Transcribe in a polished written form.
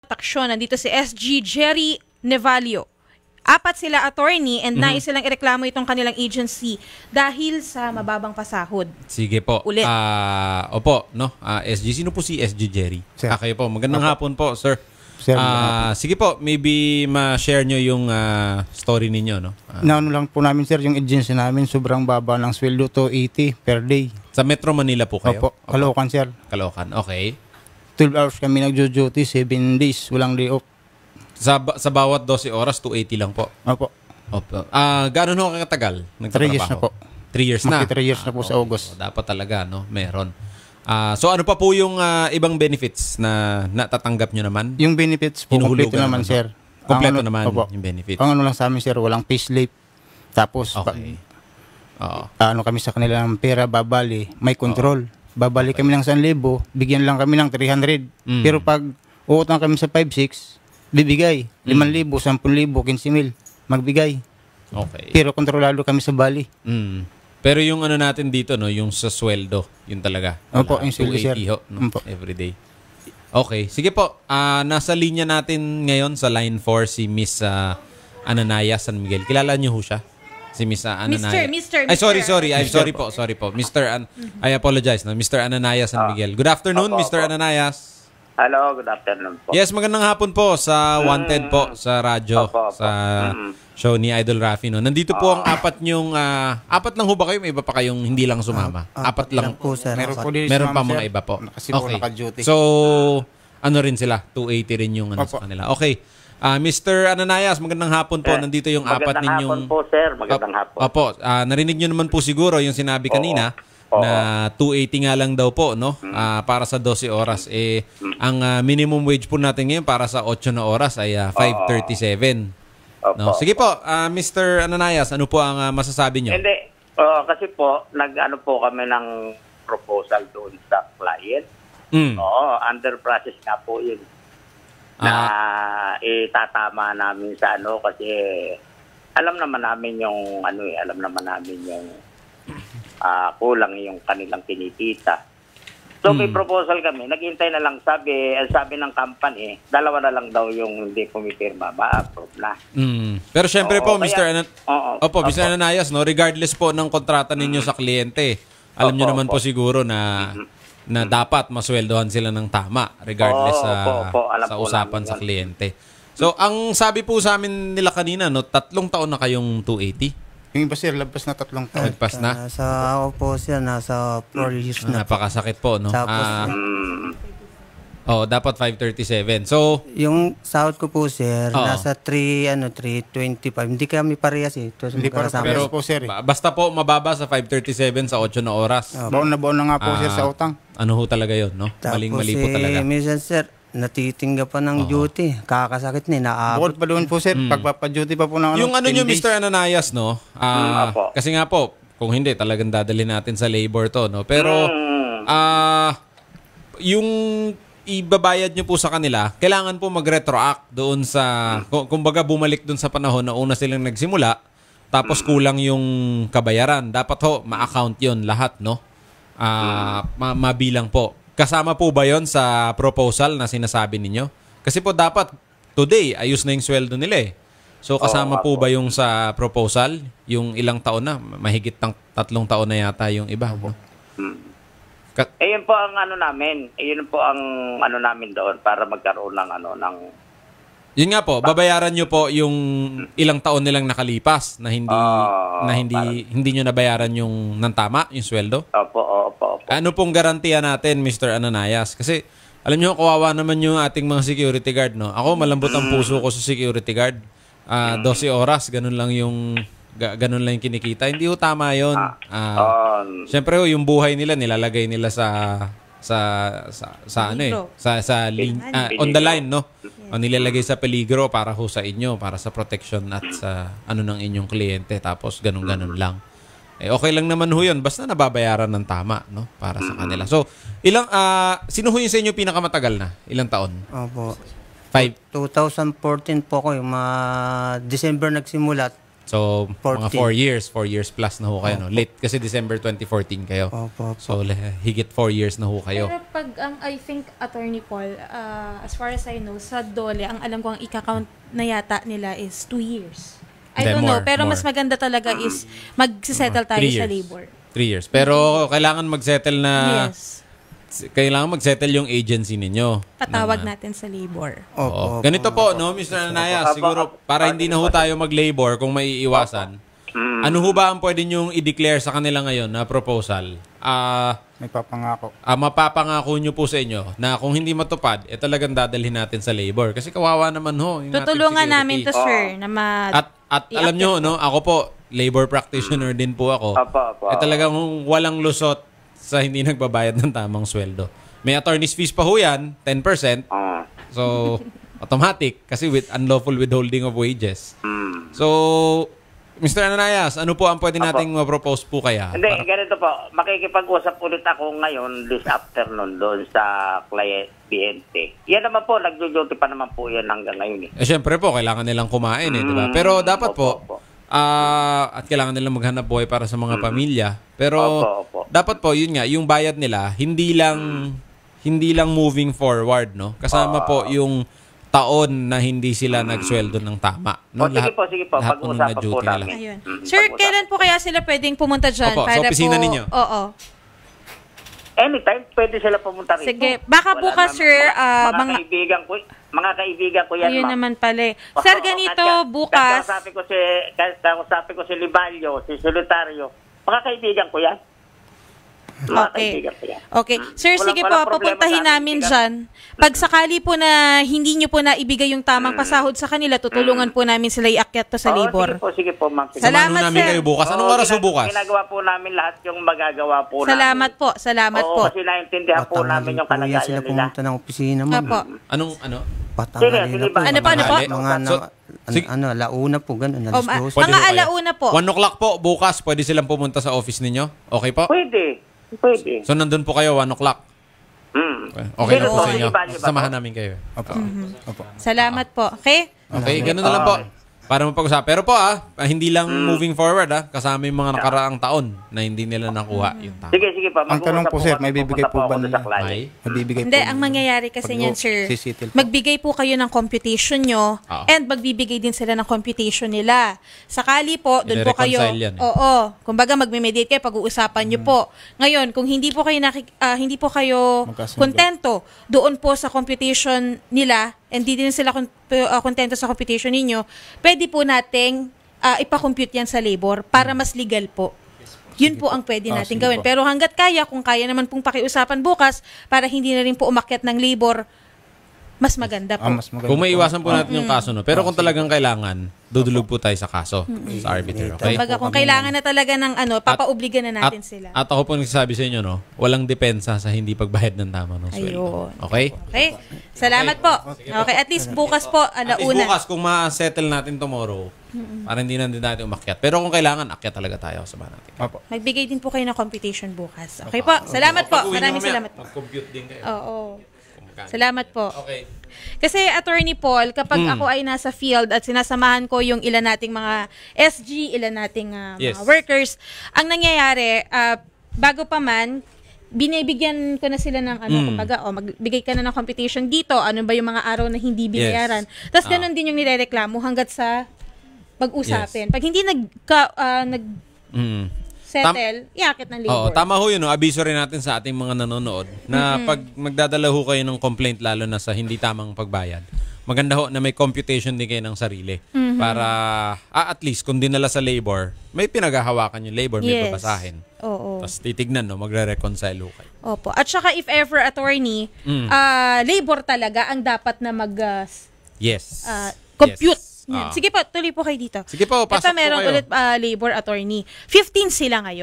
Taksyon, nandito si SG Jerry Nevalio. Apat sila attorney and nais silang ireklamo itong kanilang agency dahil sa mababang pasahod. Sige po. Ulit. Opo, no? SG, sino po si SG Jerry? Sir. Kayo po. Magandang hapon po, sir. Sir, Sige po, maybe ma-share nyo yung story ninyo, no? naano lang po namin sir, yung agency namin sobrang baba ng sweldo to 80 per day. Sa Metro Manila po kayo? Opo, Caloocan sir. Caloocan, okay. 12 hours kami nagjo-duty, 7 days, walang day off. Sa bawat 12 oras, 280 lang po. Opo. Opo. Gano'n ho katagal? 3 years na po. 3 years na? 3 years na po sa August. Dapat talaga, no? Meron. So ano pa po yung ibang benefits na natatanggap nyo naman? Yung benefits po, Hinuhulugan kompleto naman naman, sir. Kompleto Ang naman opo. yung benefits. Ang ano lang sa amin sir, walang payslip. Tapos, Okay. Oo. ano kami sa kanila ng pera, babali, may control. Babali kami ng 1,000, bigyan lang kami ng 300. Pero pag uutang kami sa 5-6, bibigay. 5,000, 10,000, 15,000, magbigay. Okay. Pero kontrolado kami sa bali. Pero yung ano natin dito, no, yung sa sweldo, yun talaga. Opo, yung sweldo, sir. 280 ho, no, Opo. everyday. Okay. Sige po. Nasa linya natin ngayon sa line 4 si Miss Ananaya San Miguel. Kilala niyo ho siya? Si Miss Ananaya. Mr. Ay, sorry. Sorry po. I apologize. No? Mr. Ananaya San Miguel. Good afternoon, Mr. Ananayas. Hello, good afternoon po. Yes, magandang hapon po sa Wanted po sa radyo, Opo. sa show ni Idol Rafi. No? Nandito po ang apat lang ho ba kayo? May iba pa kayong hindi lang sumama? Apat lang. po, sir. Meron po din Meron sumama, pa mga sir. iba po. Kasi po naka-duty. So, ano rin sila? 280 rin yung ano Opo. sa kanila. Okay. Mr. Ananayas, magandang hapon po. Nandito yung apat ninyong... Magandang hapon po, sir. Magandang hapon. Opo. Narinig nyo naman po siguro yung sinabi kanina na 280 nga lang daw po, no? Para sa 12 oras. Ang minimum wage po natin ngayon para sa 8 na oras ay 537. No? Sige po, Mr. Ananayas, ano po ang masasabi nyo? Hindi. Kasi po, nag-ano po kami ng proposal doon sa client. Oo, under process nga po yun. Na itatama namin sa ano kasi alam naman namin yung kulang yung kanilang kinikita. So may proposal kami, naghintay na lang sabi ng company, dalawa na lang daw yung hindi pumipirma, ma-approve na. Pero syempre po, Mr. Opo. Mr. Ananayas, no, regardless po ng kontrata ninyo sa kliyente, alam nyo naman po siguro na dapat masweldohan sila ng tama regardless sa usapan sa kliyente. So, ang sabi po sa amin nila kanina, no, 3 taon na kayong 280. Yung iba sir, labas na 3 taon. Nagpas na. Nasa ako po siya, nasa 4 years na. Napakasakit po, no? Tapos, dapat 537. So, yung sahod ko po, sir, nasa 325. Hindi kami parehas eh. Hindi para pero po sir. Basta po mababa sa 537 sa 8 na oras. Baon na nga po sir sa utang. Ano ho talaga yun, no? Maling-mali po talaga. Minsan, sir, natitingga pa ng duty. Kakasakit na, Bukod inaabot. pa doon po sir, pagpapa-duty pa po ng Yung ano 10 nyo, days. Mr. Ananayas, no? Kasi nga po, kung hindi, talagang dadalhin natin sa labor to, no? Pero, yung ibabayad nyo po sa kanila, kailangan po mag-retroact doon sa, kumbaga bumalik doon sa panahon na una silang nagsimula, tapos kulang yung kabayaran. Dapat ho, ma-account yon lahat, no? Mabilang po. Kasama po ba yon sa proposal na sinasabi ninyo? Kasi po dapat, today, ayos na yung sweldo nila eh. So kasama po ba yung sa proposal, yung ilang taon na, mahigit ng 3 taon na yata yung iba, no? Ayun po ang ano namin. Ayun po ang ano namin doon para magkaroon ng Yun nga po, babayaran nyo po yung ilang taon nilang nakalipas na hindi nyo nabayaran yung ng tama, yung sweldo. Opo. Ano pong garantiya natin, Mr. Ananayas? Kasi alam nyo, kawawa naman yung ating mga security guard, no? Ako, malambot ang puso ko sa security guard. 12 oras, ganun lang yung kinikita. Hindi ho tama yun. Siyempre yung buhay nila nilalagay nila on the line, no? O nilalagay sa peligro para ho sa inyo, para sa protection at sa ng inyong kliyente. Tapos ganun lang. Okay lang naman ho yun, basta nababayaran ng tama, no? Para sa kanila. So, sino ho yung sa inyo pinakamatagal na? Ilang taon? Opo. 5? 2014 po ko, yung December nagsimulat. So, mga 14. 4 years plus na ho kayo, no? Late, kasi December 2014 kayo. Opo. So, higit 4 years na ho kayo. Pero pag I think, Attorney Paul, as far as I know, sa DOLE, ang alam ko ang ika-count na yata nila is 2 years. I Hindi, don't know, more, pero more. mas maganda talaga is magsisettle tayo 3 sa years. labor. 3 years. Pero, kailangan mag-settle na... Yes. Kailangan mag-settle yung agency ninyo. Patawag natin sa labor. Oo. Ganito po, no, Mr. Anaya, siguro para hindi na ho tayo mag-labor kung may iiwasan. Ano ho ba ang pwede nyong i-declare sa kanila ngayon na proposal? May papangako. Mapapangako nyo po sa inyo na kung hindi matupad, talagang dadalhin natin sa labor. Kasi kawawa naman ho. Yung ating Tutulungan security. namin to, sir, na At alam nyo, no, ako po, labor practitioner din po ako. Talagang walang lusot sa hindi nagbabayad ng tamang sweldo. May attorney's fees pa ho yan, 10%. So, automatic kasi with unlawful withholding of wages. So, Mr. Ananias, ano po ang pwede nating ma-propose po kaya? Hindi, ganito po. Makikipag-usap ulit ako ngayon this afternoon doon sa client PNP. Yan naman po, nagjo-duty pa naman po yan hanggang ngayon. Syempre po, kailangan nilang kumain di ba? Pero dapat po, at kailangan nilang maghanap buhay para sa mga pamilya. Pero dapat po, yun nga, yung bayad nila, hindi lang moving forward, no? Kasama po yung taon na hindi sila nagsweldo ng tama. No? Sige po. Lahat po nung Pag-usapan po na-duty nila. namin. Ayun. Sir, kailan po kaya sila pwedeng pumunta dyan? Opo, sa para opisina po, ninyo. Oo. Anytime, pwede sila pumunta rito. Sige, baka bukas, sir, mga kaibigan ko yan, ayun ma'am. naman pala. Sir, ganito, bukas. Kasabi ko si Libalyo, si Solitario. Mga kaibigan ko yan. Okay. Sir, sige po, pupuntahin namin dyan. Pag sakali po na hindi nyo po naibigay yung tamang pasahod sa kanila, tutulungan po namin sila iakyat to sa labor. Sige po, ma'am. Salamat, namin sir. kayo bukas. Anong oras po bukas? Ginagawa po namin lahat yung magagawa po Salamat po. Salamat Oo, po. kasi naintindihan po namin yung sila kalagayan nila. pumunta ng opisina, ma'am. Apo. Anong, ano? Patanghali Sige, na po. Ano po? Mga alauna po, gano'n. O, Alas 12. mga alauna po. 1 o'clock po, bukas, pwede silang pumunta sa office ninyo? Okay po? Pwede. So, nandun po kayo 1 o'clock? Okay na po sa inyo. Samahan namin kayo. Opo. Salamat po. Okay? Okay, ganun na lang po. Para mapag-usapan. Pero po hindi lang moving forward kasama yung mga nakaraang taon na hindi nila nakuha yung tama. Sige pa. Ang tanong po, sir, may bibigay po ba nila? May? Mabibigay Hindi, po. ang mangyayari kasi niyan, sir, sisettle po. magbigay po kayo ng computation nyo and magbibigay din sila ng computation nila. Sakali po, doon po kayo, I-reconcile yan kumbaga magme-mediate kayo, pag-uusapan nyo po. Ngayon, kung hindi po kayo Magkasundo. kontento doon po sa computation nila, and hindi din sila kontento sa computation ninyo, pwede po nating ipa-compute yan sa labor para mas legal po. Yun po ang pwede natin sige gawin. po. Pero hanggat kaya, kung kaya naman pong pakiusapan bukas, para hindi na rin po umakyat ng labor, mas maganda po. Mas maganda Kung may po. iwasan po natin yung kaso, no? Pero kung talagang kailangan, dudulog po tayo sa kaso, sa arbiter, okay? Kumbaga, kung kailangan na talaga ng papaubligan na natin sila. At ako po nagsasabi sa inyo, no? Walang depensa sa hindi pagbayad ng tama ng sweldo. Ayun. Okay? Okay? Salamat po. Okay, at least bukas po, At least alauna. bukas, kung ma-settle natin tomorrow, para hindi na din natin umakyat. Pero kung kailangan, akyat talaga tayo sa natin. Opo. Magbigay din po kayo ng computation bukas. Okay po? Salamat po. Maraming salamat po. Mag-compute din kayo. Oo. Salamat po. Okay. Kasi Attorney Paul, kapag ako ay nasa field at sinasamahan ko yung ilan nating mga SG, ilan nating Yes. mga workers, ang nangyayari, bago pa man, binibigyan ko na sila ng kumbaga, magbigay ka na ng computation dito, ano ba yung mga araw na hindi binayaran. Tapos ganun din yung nirereklamo hanggat sa pag-usapin. Pag hindi settle, iakit ng labor. Oo, tama ho yun. No? Abiso rin natin sa ating mga nanonood na pag magdadala ho kayo ng complaint lalo na sa hindi tamang pagbayad, maganda ho na may computation din kayo ng sarili. Para at least kung dinala sa labor, may pinaghahawakan yung labor, may babasahin. Oo. Tapos titignan, no? Magre-reconcile ho kayo. Opo. At saka if ever, attorney, labor talaga ang dapat na Yes. compute. Yes. Yan. Sige po, tuloy po kayo dito. Sige po, pasok Ito po meron kayo. ulit labor attorney. 15 sila ngayon.